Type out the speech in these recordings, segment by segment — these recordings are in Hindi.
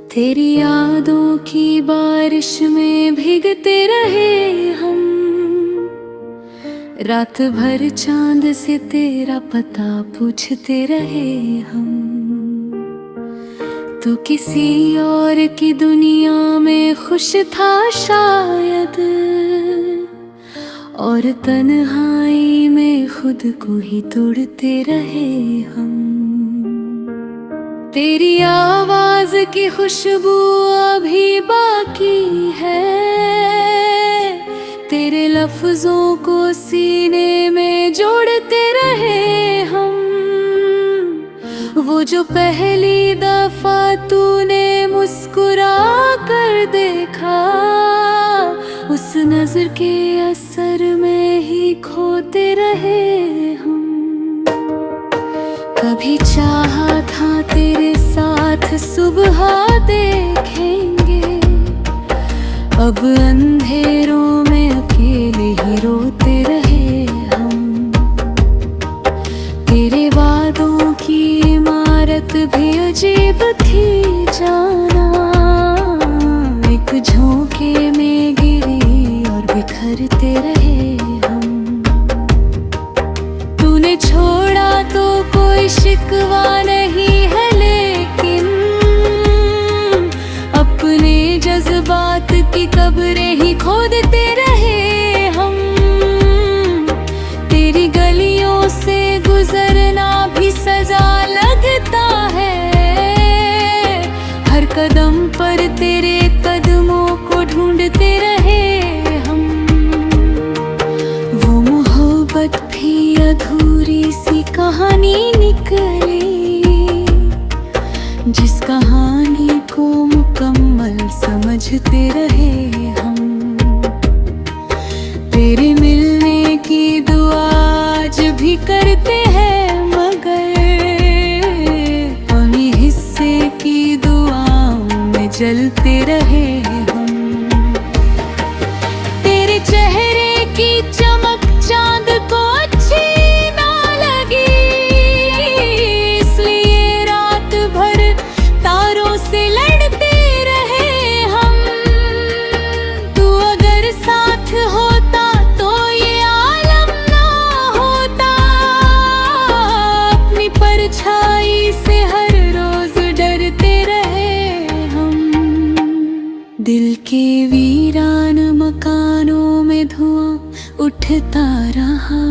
तेरी यादों की बारिश में भीगते रहे हम, रात भर चांद से तेरा पता पूछते रहे हम। तू किसी और की दुनिया में खुश था शायद, और तन्हाई में खुद को ही तोड़ते रहे हम। तेरी आवाज की खुशबू अभी बाकी है, तेरे लफ्जों को सीने में जोड़ते रहे हम। वो जो पहली दफा तूने मुस्कुरा कर देखा, उस नजर के असर में ही खोते रहे हम। कभी चाहा था तेरे साथ सुबह देखेंगे, अब अंधेरों में अकेले ही रोते रहे हम। तेरे वादों की इमारत भी अजीब थी जाना, एक झोंके में गिरी और बिखरते रहे हम। तूने छोड़ा तो कोई शिकवा नहीं है, लेकिन अपने जज्बात की कब्रें ही खोदते रहे हम। तेरी गलियों से गुजरना भी सजा लगता है, हर कदम पर तेरे कदमों को ढूंढते रहे हम। वो मोहब्बत भी अधूरी सी कहानी निकली, जिस कहानी को मुकम्मल समझते रहे हम। तेरे मिलने की दुआ आज भी करते हैं, मगर कमी हिस्से की दुआओं में जलते रहे हम। तेरे चेहरे की चमक चांद को अच्छी ना लगी, इसलिए रात भर तारों से लड़ते रहे हम। तू अगर साथ होता तो ये आलम ना होता, अपनी परछाई से हर रोज डरते रहे हम। दिल के वीरान मकानों में धुआं उठता रहा,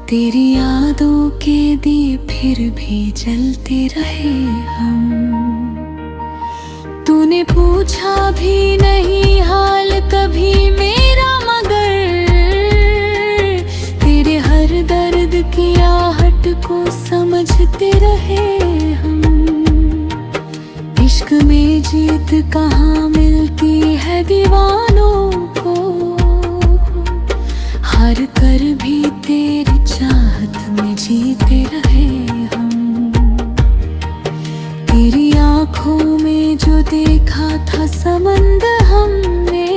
तेरी यादों के दिए फिर भी जलते रहे हम। तूने पूछा भी नहीं हाल कभी मेरा, मगर तेरे हर दर्द की आहट को समझते रहे हम। इश्क में जीत कहाँ मिलती है दीवानों को, हार कर भी तेरी चाहत में जीते रहे हम। तेरी आंखों में जो देखा था समंदर हमने,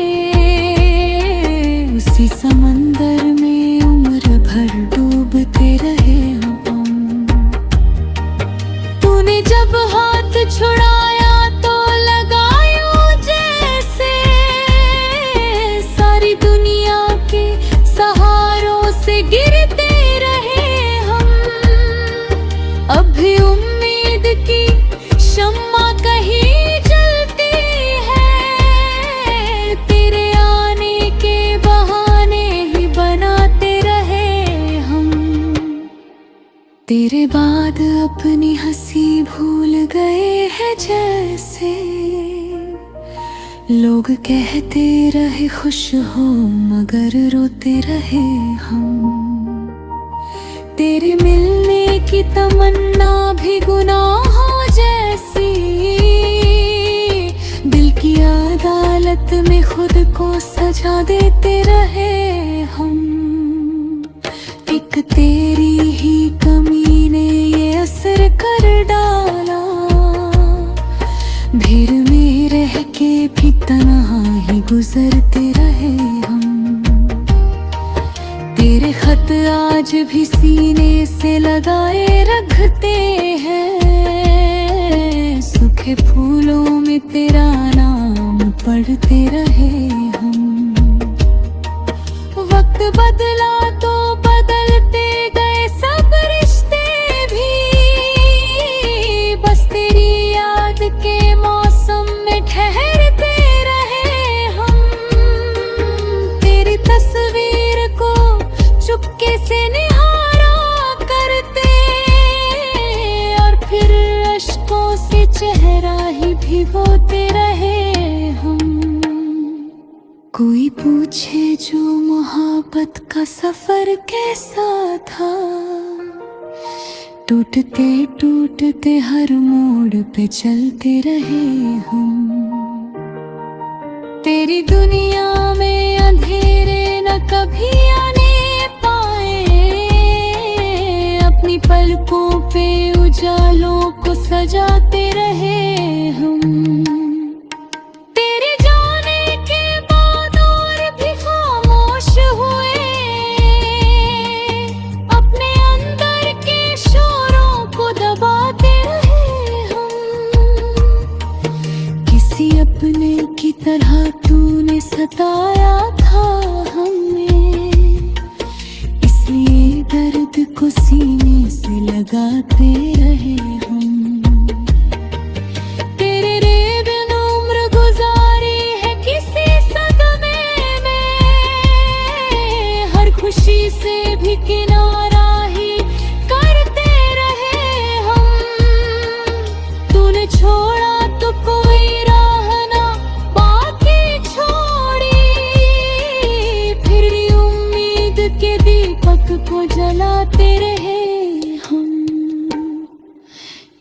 उसी समंदर में उम्र भर डूबते रहे हम। तूने जब हाथ छुड़ाया तो लगा यूं जैसे सारी दुनिया के सहारों से गिरते रहे हम। अभी उम्मीद की शम्मा कहीं जलती है, तेरे आने के बहाने ही बनाते रहे हम। तेरे बाद अपनी हंसी भूल गए हैं जैसे, लोग कहते रहे खुश हो मगर रोते रहे हम। तेरे मिलने की तमन्ना भी गुनाहों जैसी, दिल की अदालत में खुद को सजा देते रहे हम। एक तेरी ही कमी ने ये असर कर डाला, भीड़ में रह के भी तन्हा ही गुजरते रहे हम। तेरे खत आज भी सीने से लगाए रखते हैं, सूखे फूलों में तेरा नाम पढ़ते रहे हम। वक्त बदला तो बदलते गए सब रिश्ते भी, बस तेरी याद के मौसम में ठहरते रहे हम। तेरी तस्वीर को चुपके से निहारा करते, और फिर अश्कों से चेहरा ही भिगोते रहे हम। कोई पूछे जो मोहब्बत का सफर कैसा था, टूटते टूटते हर मोड़ पे चलते रहे हम। तेरी दुनिया में अंधेरे न कभी आने पाए, अपनी पलकों पे उजालों को सजाते रहे हम। तेरे जाने के बाद और भी खामोश हुए, अपने अंदर के शोरों को दबाते रहे हम। किसी अपने की तरह तूने सताया था हमें, इसलिए दर्द को सीने से लगाते रहे हम। तेरे बिन उम्र गुजारी है किसी सदमे में, हर खुशी से भी किनारा ही करते रहे हम। तूने छोड़ा तो कोई राह ना बाकी छोड़ी, फिर उम्मीद के दीपक को जलाते रहे हम।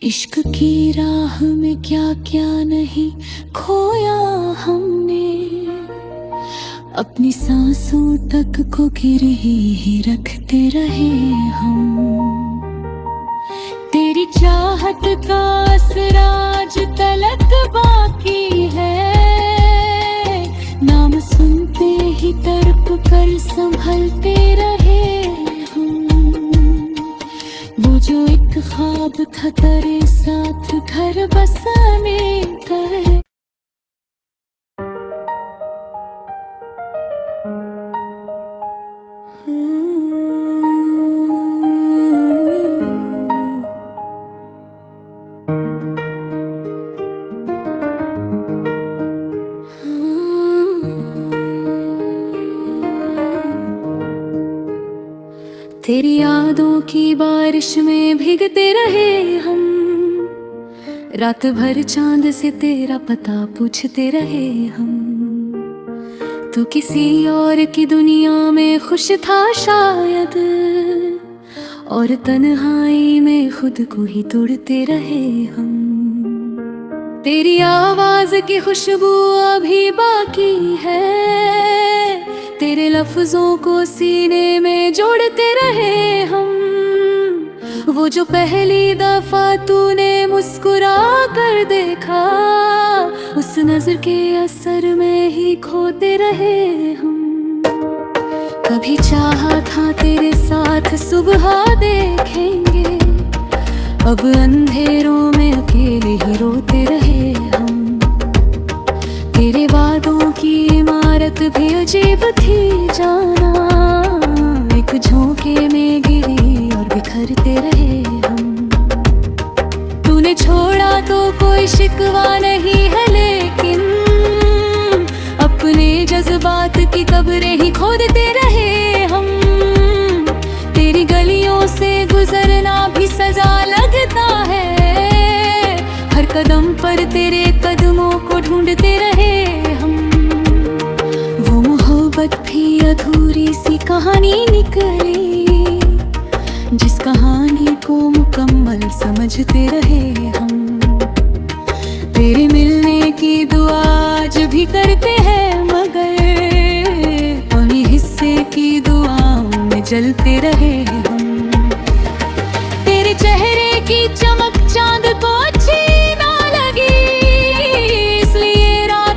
इश्क की राह में क्या क्या नहीं खोया हमने, अपनी सांसों तक को गिरे ही रखते रहे हम। तेरी चाहत का असर आज तलक बाकी है, नाम सुनते ही तड़प कर संभलते रहे हम। वो जो एक ख्वाब था तेरे साथ घर बसाने का है। तेरी यादों की बारिश में भीगते रहे हम, रात भर चांद से तेरा पता पूछते रहे हम। तू किसी और की दुनिया में खुश था शायद, और तन्हाई में खुद को ही तोड़ते रहे हम। तेरी आवाज की खुशबू अभी बाकी है, तेरे लफ्जों को सीने में जोड़ते रहे हम। वो जो पहली दफा तूने मुस्कुरा कर देखा, उस नजर के असर में ही खोते रहे हम। कभी चाहा था तेरे साथ सुबह देखेंगे, अब अंधेरों में अकेले ही रोते रहे हम। तेरे वादों की इमारत भी अजीब थी जाना, एक झोंके में गिरी और बिखरते रहे हम। तूने छोड़ा तो कोई शिकवा नहीं है, लेकिन अपने जज्बात की कब्रें ही खोदते रहे हम। तेरी गलियों से गुजरना भी सजा लगता है, हर कदम पर तेरे कदमों को ढूंढते रहे हम। वो मोहब्बत भी अधूरी सी कहानी निकली, जिस कहानी को मुकम्मल समझते रहे हम। तेरे मिलने की दुआ आज भी करते हैं, मगर कमी हिस्से की दुआओं में जलते रहे हम। तेरे चेहरे की चमक चांद को अच्छी ना लगी, इसलिए रात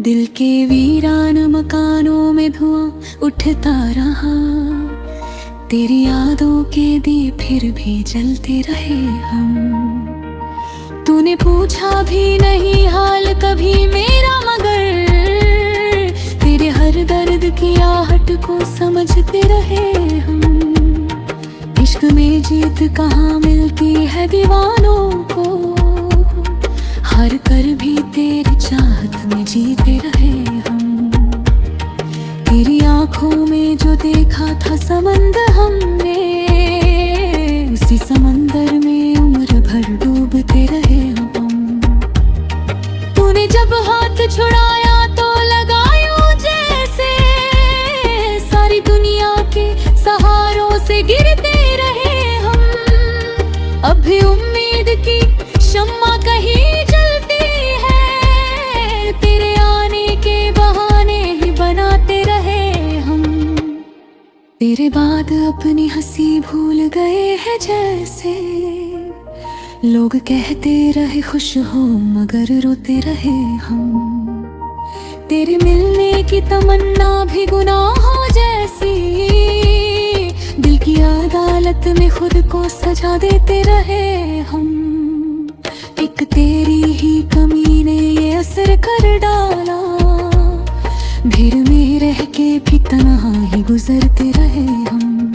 दिल के वीरान मकानों में धुआं उठता रहा, तेरी यादों के दिए फिर भी जलते रहे हम। तूने पूछा भी नहीं हाल कभी मेरा, मगर तेरे हर दर्द की आहट को समझते रहे हम। इश्क में जीत कहाँ मिलती है दीवानों को, हार कर भी तेरी चाहत में जीते रहे हम। तेरी आंखों में जो देखा था समंदर हमने, उसी समंदर में उम्र भर डूबते रहे हम। तूने जब हाथ छुड़ाया तो लगा यूं जैसे सारी दुनिया के सहारों से गिरते रहे हम। अब भी उम्मीद की शम्मा कहीं जलती है, तेरे आने के बहाने ही बनाते रहे हम। तेरे बाद अपनी हंसी भूल गए हैं जैसे, लोग कहते रहे खुश हो मगर रोते रहे हम। तेरे मिलने की तमन्ना भी गुनाह हो जैसी, दिल की अदालत में खुद को सजा देते रहे हम। एक तेरी ही कमी ने ये असर कर डाला, भीड़ में रह के भी तन्हा ही गुजरते रहे हम।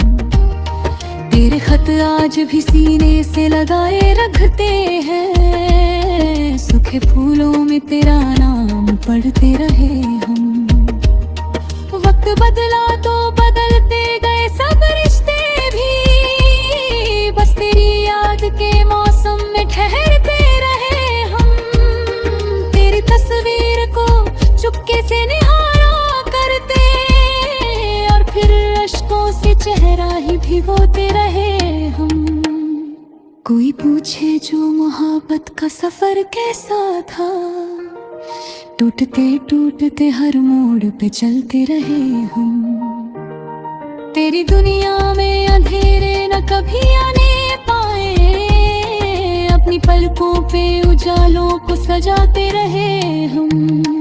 तेरे खत आज भी सीने से लगाए रखते हैं, सूखे फूलों में तेरा नाम पढ़ते रहे हम। वक्त बदला तो बदलते गए सब रिश्ते भी, बस तेरी याद के मौसम में ठहरते रहे हम। तेरी तस्वीर को चुपके से निहारा करते, और फिर अश्कों से चेहरा ही भिगोते रहे हम। कोई पूछे जो मोहब्बत का सफर कैसा था, टूटते टूटते हर मोड़ पे चलते रहे हम। तेरी दुनिया में अंधेरे न कभी आने पाए, अपनी पलकों पे उजालों को सजाते रहे हम।